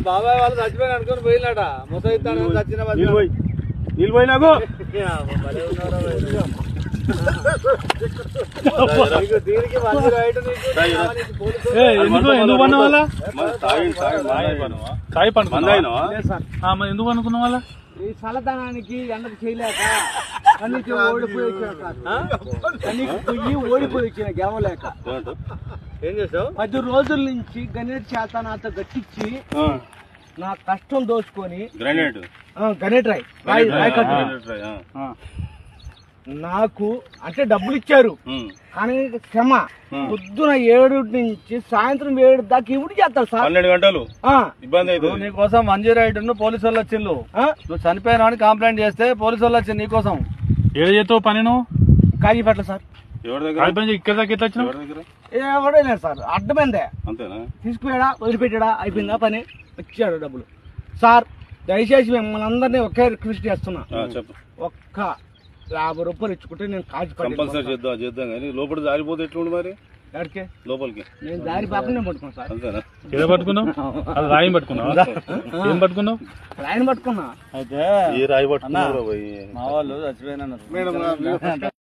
బాబాయ్ వాళ్ళు చచ్చిపోయిన అనుకుని పోయినట ముసైతాను చచ్చిన నీళ్ళు పోయినాకు దీనికి ఎందుకు అనుకున్న వాళ్ళ ఈ చల్లదనానికి ఎండకు చేయలేక కన్నీకి ఓడిపోయి ఓడిపోయి వచ్చిన గెలవలేక ఏం చేసావు 10 రోజుల నుంచి గణేట్ చేత నాతో గట్టించి నా కష్టం దోచుకొని గణేట్ రాయ్ నాకు అంటే డబ్బులు ఇచ్చారు కానీ క్షమ పొద్దున 7 నుంచి సాయంత్రం 7 దాకా ఇవి చేస్తారు సార్ 12 గంటలు ఇబ్బంది అవుతుంది నీకోసం మంజీరాయుడు పోలీసు వాళ్ళు వచ్చిండు నువ్వు చనిపోయినా అని కంప్లైంట్ చేస్తే పోలీసు వాళ్ళు వచ్చింది నీకోసం ఏడు చేస్తావు పని నువ్వు కాజీపేట సార్ ఇక్కడ దాకా ఎట్లా వచ్చినావు ఎవడే లేదు సార్ అడ్డమైందే అంతేనా తీసుకుపోయాడా వదిలిపెట్టాడా అయిపోయిందా పని వచ్చాడు డబ్బులు సార్ దయచేసి మిమ్మల్ని అందరినీ ఒకే రిక్వెస్ట్ చేస్తున్నా ఒక్క 50 రూపాయలు ఇచ్చుకుంటే నేను కంపల్సరీ చేద్దాం కానీ లోపల జారిపోతే ఎట్లుండి మరి ఎక్కడికి లోపలికి నేను దారి పాపనే పట్టుకున్నాను సార్ అంతేనా ఏదో పట్టుకున్నావు రాయి పట్టుకున్నావు ఏం పట్టుకున్నావు రాయిని పట్టుకున్నా అయితే ఏ రాయి పట్టుకున్నా మా వాళ్ళు చచ్చిపోయినా